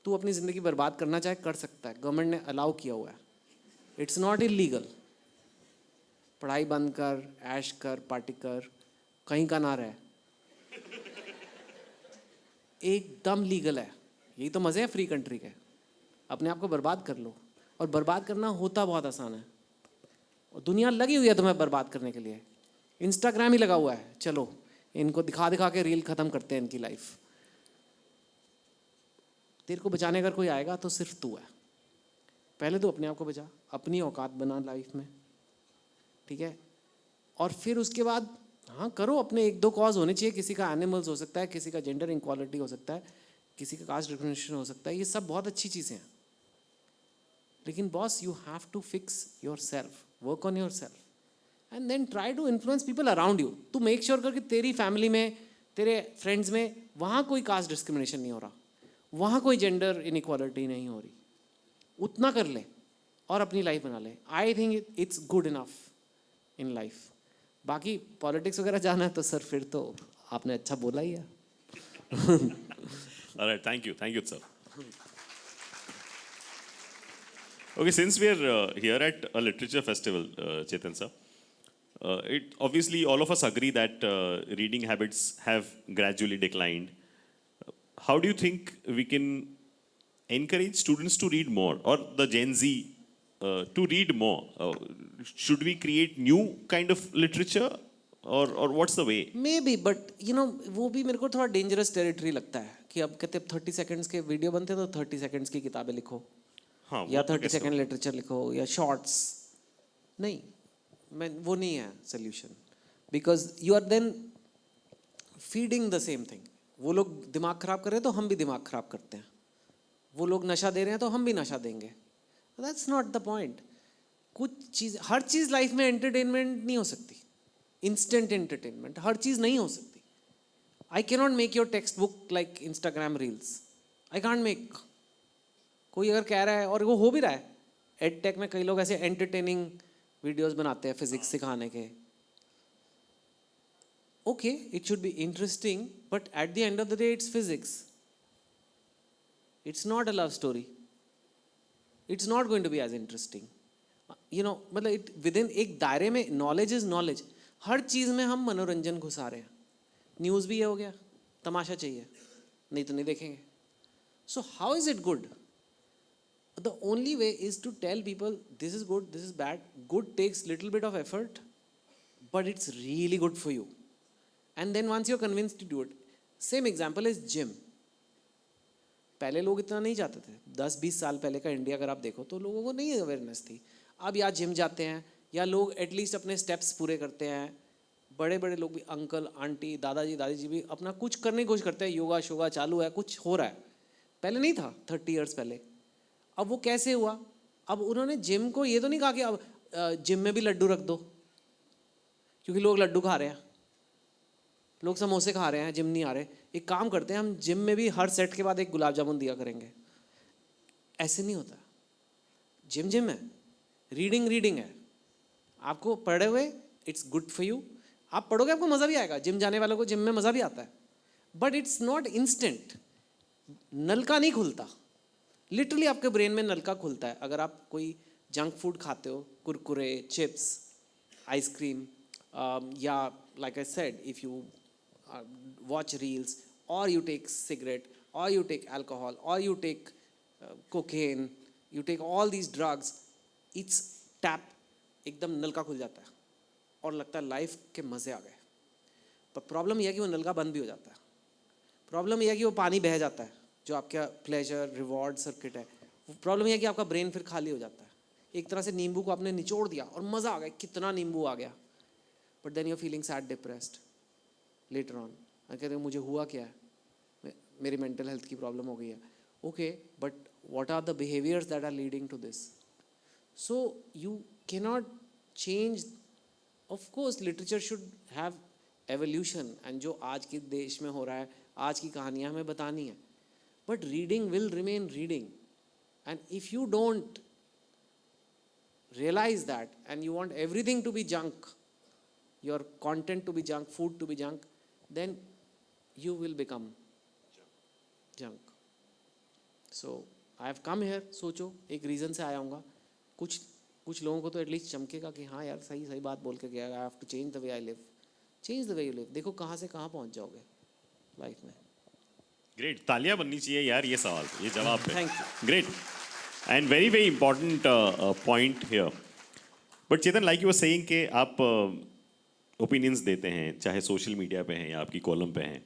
तू अपनी जिंदगी बर्बाद करना चाहे कर सकता है, गवर्नमेंट ने अलाउ किया हुआ है. It's not illegal. पढ़ाई बंद कर, ऐश कर, पार्टी कर, कहीं का ना रहे, एकदम लीगल है. यही तो मजे हैं फ्री कंट्री के. अपने आप को बर्बाद कर लो. और बर्बाद करना होता बहुत आसान है. और दुनिया लगी हुई है तुम्हें बर्बाद करने के लिए. इंस्टाग्राम ही लगा हुआ है, चलो इनको दिखा दिखा के रील खत्म करते हैं इनकी लाइफ. तेरे को बचाने अगर कोई आएगा तो सिर्फ तू है. पहले तो अपने आप को बचा, अपनी औकात बना लाइफ में, ठीक है. और फिर उसके बाद हाँ करो, अपने एक दो कॉज होने चाहिए. किसी का एनिमल्स हो सकता है, किसी का जेंडर इनक्वालिटी हो सकता है, किसी का कास्ट डिस्क्रिमिनेशन हो सकता है. ये सब बहुत अच्छी चीज़ें हैं. लेकिन boss, you have to fix yourself, work on yourself and then try to influence people around you. तू मेक श्योर कर कि तेरी फैमिली में, तेरे फ्रेंड्स में, वहाँ कोई कास्ट डिस्क्रिमिनेशन नहीं हो रहा, वहाँ कोई जेंडर इनइक्वालिटी नहीं हो रही. उतना कर ले और अपनी लाइफ बना ले. I think it's good enough in life. बाकी पॉलिटिक्स वगैरह जाना है तो सर फिर तो आपने अच्छा बोला ही है. Alright, thank you, sir. Okay, since we are here at a literature festival, Chetan sir, it obviously all of us agree that reading habits have gradually declined. How do you think we can encourage students to read more, or the Gen Z to read more? Should we create new kind of literature, or what's the way? May be, but you know वो भी मेरे को थोड़ा dangerous territory लगता है कि अब कहते 30 सेकंड्स के वीडियो बनते हैं तो 30 सेकंड्स की किताबें लिखो, हाँ, या वो तो 30 कैसे सेकंड लिटरेचर लिखो, या शॉर्ट्स. नहीं, मैं वो नहीं है solution. Because you are then feeding the same thing. वो लोग दिमाग खराब कर रहे हैं तो हम भी दिमाग खराब करते हैं. वो लोग नशा दे रहे हैं तो हम भी नशा देंगे. That's not the point. कुछ चीज़, हर चीज़ लाइफ में एंटरटेनमेंट नहीं हो सकती. इंस्टेंट एंटरटेनमेंट हर चीज़ नहीं हो सकती. I can not make your text book like Instagram reels. I can't make. कोई अगर कह रहा है, और वो हो भी रहा है, एड टेक में कई लोग ऐसे एंटरटेनिंग वीडियोस बनाते हैं फिजिक्स सिखाने के. Okay, it should be interesting, but at the end of the day it's physics. It's not a love story. It's not going to be as interesting. You know, मतलब within एक दायरे में. Knowledge is knowledge. हर चीज़ में हम मनोरंजन घुसा रहे हैं. न्यूज़ भी ये हो गया, तमाशा चाहिए, नहीं तो नहीं देखेंगे. So how is it good? The only way is to tell people this is good, this is bad. Good takes little bit of effort, but it's really good for you. And then once you're convinced to do it. Same example is gym. पहले लोग इतना नहीं जाते थे. 10-20 साल पहले का India अगर आप देखो तो लोगों को नहीं अवेयरनेस थी. अब या जिम जाते हैं, या लोग एटलीस्ट अपने स्टेप्स पूरे करते हैं. बड़े बड़े लोग भी, अंकल आंटी दादाजी दादी जी भी अपना कुछ करने की कोशिश करते हैं. योगा शोगा चालू है, कुछ हो रहा है. पहले नहीं था, 30 ईयर्स पहले. अब वो कैसे हुआ? अब उन्होंने जिम को ये तो नहीं कहा कि अब जिम में भी लड्डू रख दो, क्योंकि लोग लड्डू खा रहे हैं, लोग समोसे खा रहे हैं, जिम नहीं आ रहे. एक काम करते हैं, हम जिम में भी हर सेट के बाद एक गुलाब जामुन दिया करेंगे. ऐसे नहीं होता. जिम जिम है, रीडिंग रीडिंग है. आपको पढ़े हुए इट्स गुड फॉर यू. आप पढ़ोगे, आपको मज़ा भी आएगा. जिम जाने वालों को जिम में मज़ा भी आता है, बट इट्स नॉट इंस्टेंट. नलका नहीं खुलता. लिटरली आपके ब्रेन में नलका खुलता है अगर आप कोई जंक फूड खाते हो, कुरकुरे, चिप्स, आइसक्रीम, या like I said, if you watch reels, और यू टेक सिगरेट, और यू टेक अल्कोहल, और you take cocaine, you take all these drugs. It's tap, एकदम नलका खुल जाता है और लगता है लाइफ के मज़े आ गए. पर प्रॉब्लम यह है कि वो नलका बंद भी हो जाता है. प्रॉब्लम यह है कि वो पानी बह जाता है, जो आपका प्लेजर रिवॉर्ड सर्किट है. प्रॉब्लम यह है कि आपका ब्रेन फिर खाली हो जाता है. एक तरह से नींबू को आपने निचोड़ दिया और मज़ा आ गया, कितना नींबू आ गया, but then you are feeling sad, depressed later on. कहते हैं मुझे हुआ क्या है, मेरी मेंटल हेल्थ की प्रॉब्लम हो गई है. Okay, but what are the behaviours that are leading to this? So you can not change. Of course literature should have evolution, and जो आज के देश में हो रहा है, आज की कहानियाँ हमें बतानी है. but reading will remain reading. And if you don't realize that and you want everything to be junk, your content to be junk, food to be junk, then you will become junk. So I have come here, सोचो एक reason से आया हूँगा, कुछ लोगों को तो at least चमकेगा कि हाँ यार सही बात बोल के गया, I have to change the way I live. Change the way you live. देखो कहाँ से कहाँ पहुँच जाओगे लाइफ में. ग्रेट, तालियां बननी चाहिए यार ये सवाल पे, ये जवाब पे. Thank you. Great and very very important point here. But Chetan, like you were saying कि आप ओपिनियंस देते हैं, चाहे सोशल मीडिया पे हैं या आपकी कॉलम पे हैं,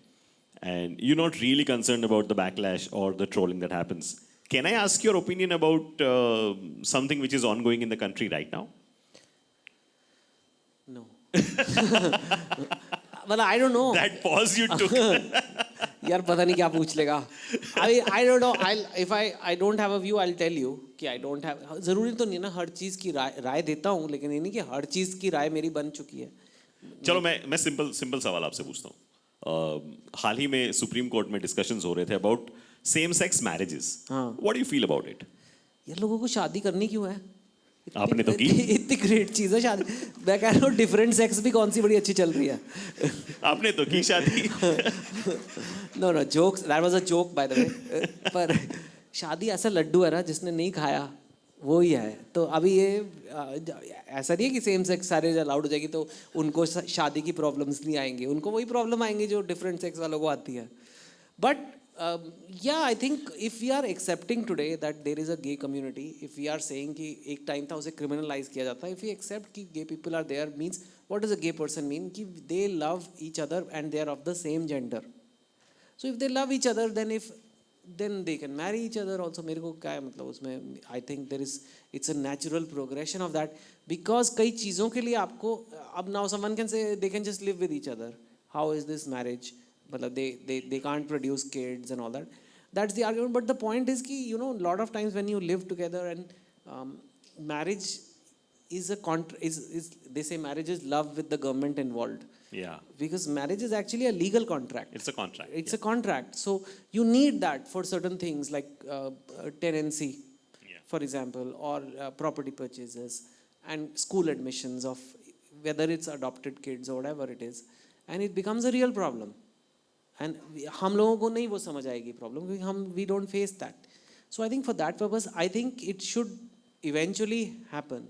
and you not really concerned about the backlash और the trolling that happens. Can I ask your opinion about something which is ongoing in the country right now? No. Well, I don't know. That pause you took. यार पता नहीं क्या पूछ लेगा. I don't know. I don't have a view. I'll tell you कि I don't have. ज़रूरी तो नहीं ना हर चीज़ की राय देता हूँ, लेकिन ये नहीं कि हर चीज़ की राय मेरी बन चुकी है. चलो मैं सिंपल सवाल आपसे पूछता हूँ. हाल ही में सुप्रीम कोर्ट में डिस्कशंस हो रहे थे about same sex marriages. What do you feel about it? ये लोगों को शादी करनी क्यों है? आपने तो की. इतनी ग्रेट चीज़ है शादी. मैं कह रहा हूँ डिफरेंट सेक्स भी कौन सी बड़ी अच्छी चल रही है. आपने तो की शादी. No jokes, that was a joke by the way. पर शादी ऐसा लड्डू है ना, जिसने नहीं खाया वो ही है. तो अभी ये ऐसा नहीं है कि सेम सेक्स सारे अलाउड हो जाएगी तो उनको शादी की प्रॉब्लम्स नहीं आएंगी. उनको वही प्रॉब्लम आएंगी जो डिफरेंट सेक्स वालों को आती है. But yeah, I think if we are accepting today that there is a gay community, if we are saying कि एक टाइम था उसे criminalize किया जाता है, if we accept कि gay people are there, means what does a gay person mean? कि they love each other and they are of the same gender. So if they love each other, then they can marry each other also. मेरे को क्या है मतलब उसमें, I think it's a natural progression of that, because कई चीज़ों के लिए आपको अब now someone can say they can just live with each other. How is this marriage? मतलब they can't produce kids and all that. That's the argument. But the point is कि you know, a lot of times when you live together and marriage is they say marriage is love with the government involved. Yeah. Because marriage is actually a legal contract. It's a contract. It's a contract. So you need that for certain things like tenancy, for example, or property purchases and school admissions of whether it's adopted kids or whatever it is. And it becomes a real problem. And हम लोगों को नहीं वो समझ आएगी problem, क्योंकि we don't face that. So I think for that purpose, I think it should eventually happen.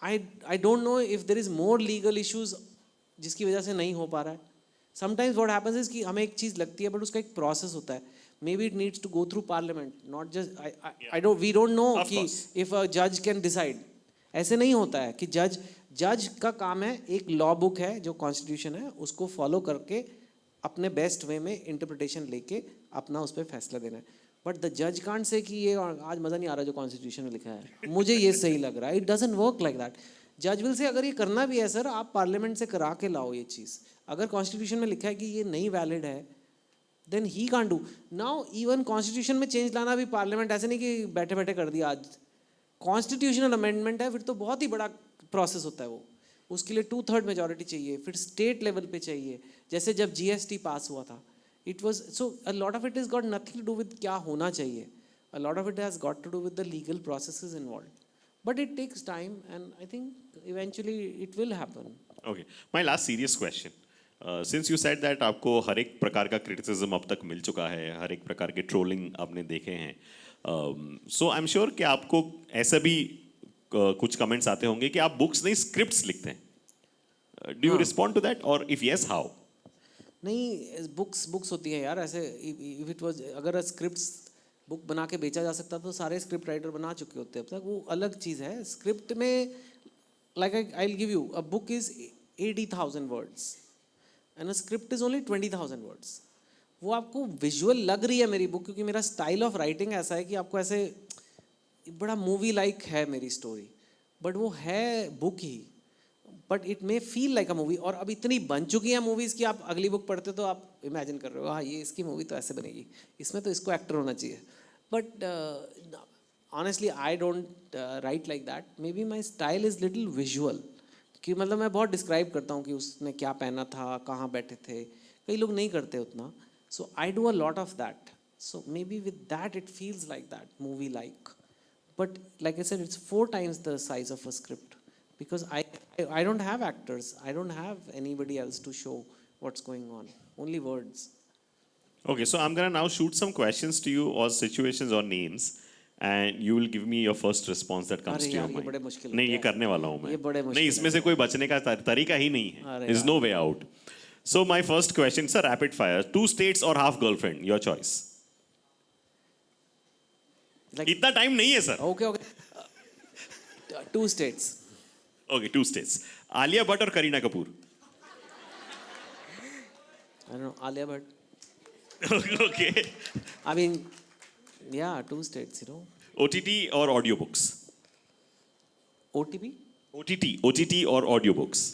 I don't know if there is more legal issues जिसकी वजह से नहीं हो पा रहा है. Sometimes what happens is कि हमें एक चीज़ लगती है but उसका एक process होता है. Maybe it needs to go through parliament, not just we don't know कि if a judge can decide. ऐसे नहीं होता है कि जज का काम है, एक लॉ बुक है जो कॉन्स्टिट्यूशन है उसको फॉलो करके अपने बेस्ट वे में इंटरप्रिटेशन लेके अपना उस पर फैसला देना है. बट द जज कांट से कि ये आज मज़ा नहीं आ रहा जो कॉन्स्टिट्यूशन में लिखा है, मुझे ये सही लग रहा है. It doesn't work like that. जज विल से अगर ये करना भी है सर, आप पार्लियामेंट से करा के लाओ ये चीज़. अगर कॉन्स्टिट्यूशन में लिखा है कि ये नहीं वैलिड है, then he can't do. Now even constitution में चेंज लाना भी पार्लियामेंट, ऐसे नहीं कि बैठे बैठे कर दिया. आज कॉन्स्टिट्यूशनल अमेंडमेंट है, फिर तो बहुत ही बड़ा प्रोसेस होता है वो. उसके लिए 2/3 मेजॉरिटी चाहिए, फिर स्टेट लेवल पे चाहिए. जैसे जब GST पास हुआ था, it was so a lot of it is got nothing to do with क्या होना चाहिए. A lot of it has got to do with the legal processes involved. But it takes time and I think eventually it will happen. Okay, my last serious question. Since you said that आपको हर एक प्रकार का criticism अब तक मिल चुका है, हर एक प्रकार के ट्रोलिंग आपने देखे हैं, सो आई एम श्योर कि आपको ऐसा भी कुछ कमेंट्स आते होंगे कि आप बुक्स नहीं स्क्रिप्ट्स लिखते हैं. Do you respond to that और इफ यस हाउ? नहीं, बुक्स होती हैं यार ऐसे. इफ इट वाज, अगर स्क्रिप्ट्स बुक बना के बेचा जा सकता तो सारे स्क्रिप्ट राइटर बना चुके होते अब तक. वो अलग चीज़ है. स्क्रिप्ट में like I will give you, a book is 80,000 words and a script is only 20,000 words. वो आपको विजुअल लग रही है मेरी बुक, क्योंकि मेरा स्टाइल ऑफ राइटिंग ऐसा है कि आपको ऐसे बड़ा मूवी लाइक है मेरी स्टोरी, बट वो है book he. But it may feel like a movie. और अब इतनी बन चुकी हैं मूवीज़ कि आप अगली बुक पढ़ते तो आप इमेजिन कर रहे हो हाँ ये इसकी मूवी तो ऐसे बनेगी, इसमें तो इसको एक्टर होना चाहिए. But honestly I don't write like that. May be my style is little visual, कि मतलब मैं बहुत डिस्क्राइब करता हूँ कि उसने क्या पहना था, कहाँ बैठे थे. कई लोग नहीं करते उतना. So I do a lot of that. So maybe with that it feels like that movie like. But like I said, it's 4 times the size of a script because I don't have actors. I don't have anybody else to show what's going on. Only words. Okay, so I'm gonna now shoot some questions to you or situations or names, and you will give me your first response that comes अरे to your यार, ये mind. बड़े मुश्किल नहीं, ये होते हैं। करने वाला हूँ मैं। ये बड़े नहीं, मुश्किल इसमें से कोई बचने का तरीका ही नहीं है. अरे There's no way out. So my first question, sir, rapid fire. 2 states or half girlfriend, your choice. Like, इतना टाइम नहीं है sir. okay. 2 states. Okay, 2 states. Alia Bhatt और Kareena Kapoor. I don't know, Alia Bhatt. Okay. I mean, yeah, 2 states, you know. OTT or audiobooks? OTP? OTT or audiobooks?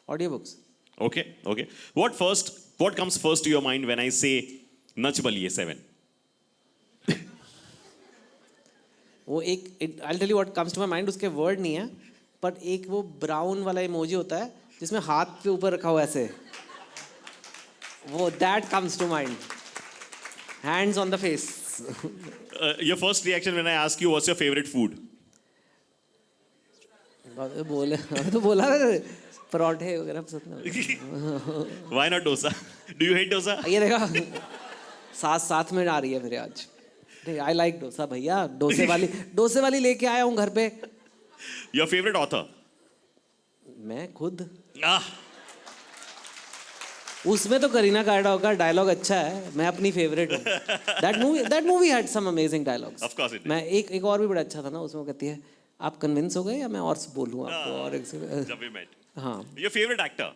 Audiobooks. Okay, okay. What comes first to your mind when I say Nach Baliye 7? वो एक I'll tell you what comes to my mind, उसके word नहीं है, पर एक वो brown वाला emoji होता है जिसमें हाथ पे ऊपर रखा हुआ ऐसे, वो that comes to mind. Hands on the face. Your first reaction when I ask you what's your favorite food? बोले तो बोला परोठे वगैरह पसंद है। Why not dosa? Do you hate dosa? ये देखा साथ में आ रही है मेरे आज। आई लाइक डोसा भैया, डोसे वाली लेके आया हूँ घर पे। Your favorite author? मैं खुद। Ah, उसमें तो करीना कार्डो का डायलॉग अच्छा है, मैं अपनी फेवरेट हूँ। That movie had some amazing dialogues. Of course it did. मैं एक और भी बड़ा अच्छा था ना, उसमें वो कहती है आप कन्विंस हो गए या मैं और बोलूँ आपको और एक से। जब we met. हाँ, Your favorite actor?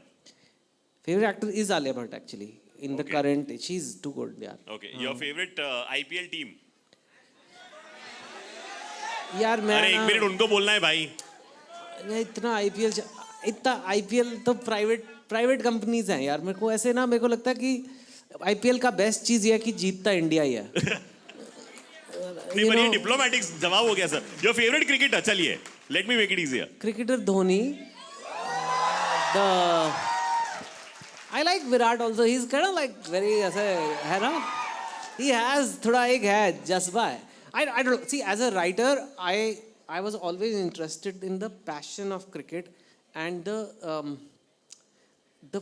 Favourite actor is Alia Bhatt actually in the Okay. Current, she is too good यार। Okay. Your favorite IPL team? यार मैं अरे एक ना- मिनट उनको बोलना है भाई. मैं इतना आईपीएल तो प्राइवेट कंपनीज हैं यार। मेरे को ऐसे ना, मेरे को लगता है कि आईपीएल का बेस्ट चीज ये है कि जीतता इंडिया ही है। नहीं, पर ये डिप्लोमेटिक जवाब हो गया सर. Your favorite cricketer? चलिए. Let me make it easier. Cricketer Dhoni, the I like Virat also, he is kind of like very ऐसे है ना, ही हैज थोड़ा एक है जज्बा है। I don't see, as a writer I was always interested in the passion of cricket and the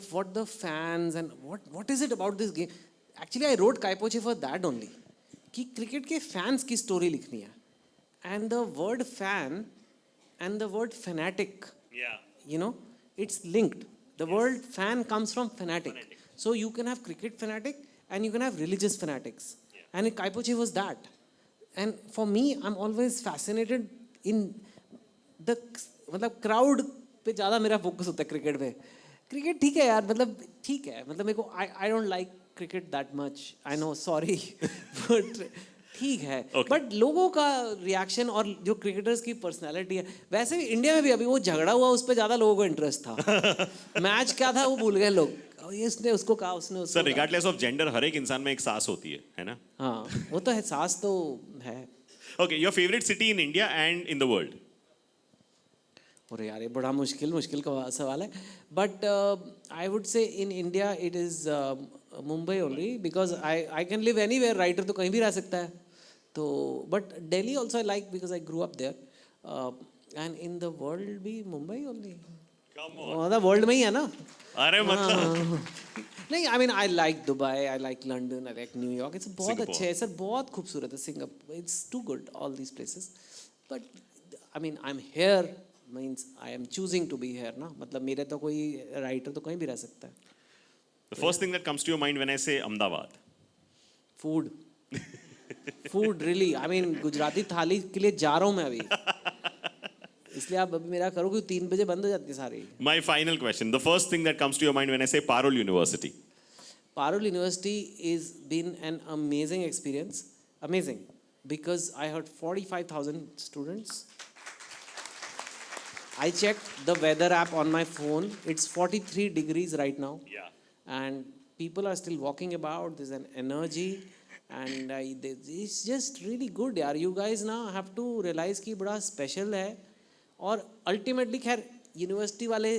what the fans and what is it about this game. Actually I wrote Kaipoche for that only, कि cricket के fans की story लिखनी है, and the word fan and the word fanatic, Yeah. you know, it's linked. The word fan comes from fanatic. So you can have cricket fanatic and you can have religious fanatics. And Kaipoche was that. And for me, I'm always fascinated in the मतलब crowd पे ज़्यादा मेरा focus होता है cricket पे। Cricket ठीक है यार, मतलब ठीक है, मतलब मेरे को I don't like cricket that much. I know, sorry, but ठीक है। Okay. बट लोगों का रिएक्शन और जो क्रिकेटर्स की पर्सनालिटी है, वैसे भी इंडिया में भी अभी वो झगड़ा हुआ उस पर ज़्यादा लोगों को इंटरेस्ट था। मैच क्या था वो भूल गए लोग, ये इसने उसको कहा, उसने उसको सर कहा। रिगार्डलेस ऑफ जेंडर हर एक इंसान में एक सास होती है ना? हाँ वो तो है, सास तो है। Okay, your favourite city in India and in the world? और यार ये बड़ा मुश्किल का सवाल है, but I would say in India it is Mumbai only, because I can live anywhere, writer तो कहीं भी रह सकता है तो, but Delhi also I like because I grew up there, and in the world भी मुंबई ओनली, मतलब वर्ल्ड में ही है ना। अरे मतलब नहीं, I mean I like Dubai, I like London, I like New York, it's बहुत Singapore. अच्छे है सर, बहुत खूबसूरत है Singapore, it's too good all these places, but I mean I am here means I am choosing to be here ना, मतलब मेरे तो कोई राइटर तो कहीं भी रह सकता है। The first thing that comes to your mind when I say Ahmedabad? Food food really, I mean Gujarati thali के लिए जा रहा हूँ मैं अभी, इसलिए आप अभी मेरा करो कि 3 बजे बंद हो जाती है सारी। My final question, the first thing that comes to your mind when I say Parul University? Parul University is been an amazing experience, amazing, because I heard 45,000 students. I checked the weather app on my phone. It's 43 degrees right now. Yeah. And people are still walking about. There's an energy. And it's just really good, yaar. You guys now have to realize कि बड़ा special है. और ultimately खैर university वाले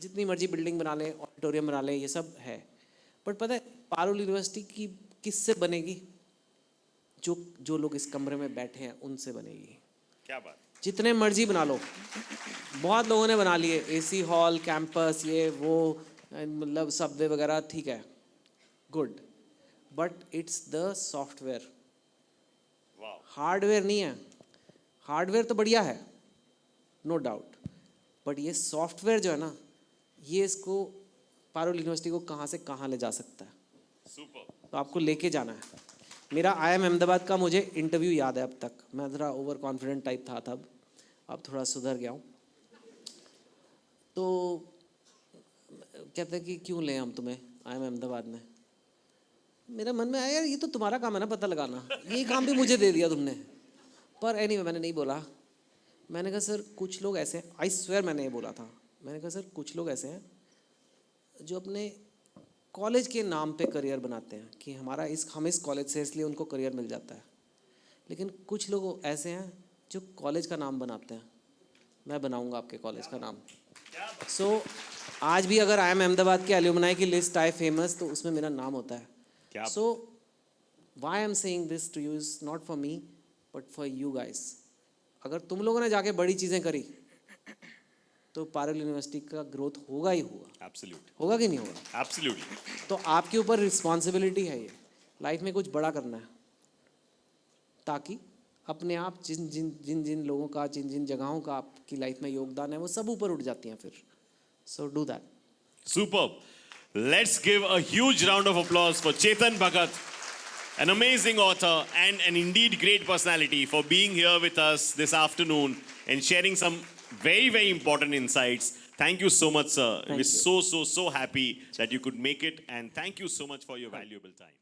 जितनी मर्जी building बना लें, ऑडिटोरियम बना लें, ये सब है, बट पता है पारुल यूनिवर्सिटी की किससे बनेगी? जो जो लोग इस कमरे में बैठे हैं उनसे बनेगी। क्या बात। जितने मर्जी बना लो, बहुत लोगों ने बना लिए, एसी हॉल, कैंपस, ये वो, मतलब सबवे वगैरह, ठीक है, good, but it's the software, वाह। हार्डवेयर नहीं है। हार्डवेयर तो बढ़िया है, नो डाउट, बट ये सॉफ्टवेयर जो है ना, ये इसको पारुल यूनिवर्सिटी को कहाँ से कहाँ ले जा सकता है। सुपर। तो आपको लेके जाना है। मेरा IIM अहमदाबाद का मुझे इंटरव्यू याद है अब तक, मैं ज़रा ओवर कॉन्फिडेंट टाइप था तब, अब थोड़ा सुधर गया हूँ। तो कहते हैं कि क्यों लें हम तुम्हें IIM अहमदाबाद में। मेरे मन में आया यार ये तो तुम्हारा काम है ना पता लगाना, ये काम भी मुझे दे दिया तुमने। पर एनीवे मैंने नहीं बोला। मैंने कहा सर कुछ लोग ऐसे हैं, आई स्वेयर मैंने ये बोला था, मैंने कहा सर कुछ लोग ऐसे हैं जो अपने कॉलेज के नाम पे करियर बनाते हैं कि हम इस कॉलेज से, इसलिए उनको करियर मिल जाता है। लेकिन कुछ लोग ऐसे हैं जो कॉलेज का नाम बनाते हैं। मैं बनाऊंगा आपके कॉलेज का नाम। सो आज भी अगर IIM अहमदाबाद के एल्यूमनाई की लिस्ट आए फेमस, तो उसमें मेरा नाम होता है। So why I am saying this to you is not for me but for you guys. अगर तुम लोगों ने जाके बड़ी चीज़ें करी तो पारुल यूनिवर्सिटी का ग्रोथ होगा ही होगा। एब्सोल्युटली। होगा कि नहीं होगा? एब्सोल्युटली। तो आपके ऊपर रिस्पॉन्सिबिलिटी है, ये लाइफ में कुछ बड़ा करना है, ताकि अपने आप जिन जिन जिन जिन लोगों का, जिन जिन जगहों का आपकी लाइफ में योगदान है, वो सब ऊपर उठ जाती हैं फिर। So do that. Superb. Let's give a huge round of applause for Chetan Bhagat, an amazing author and an indeed great personality, for being here with us this afternoon and sharing some very, very important insights. Thank you so much, sir. We're you. so happy that you could make it, and thank you so much for your valuable time.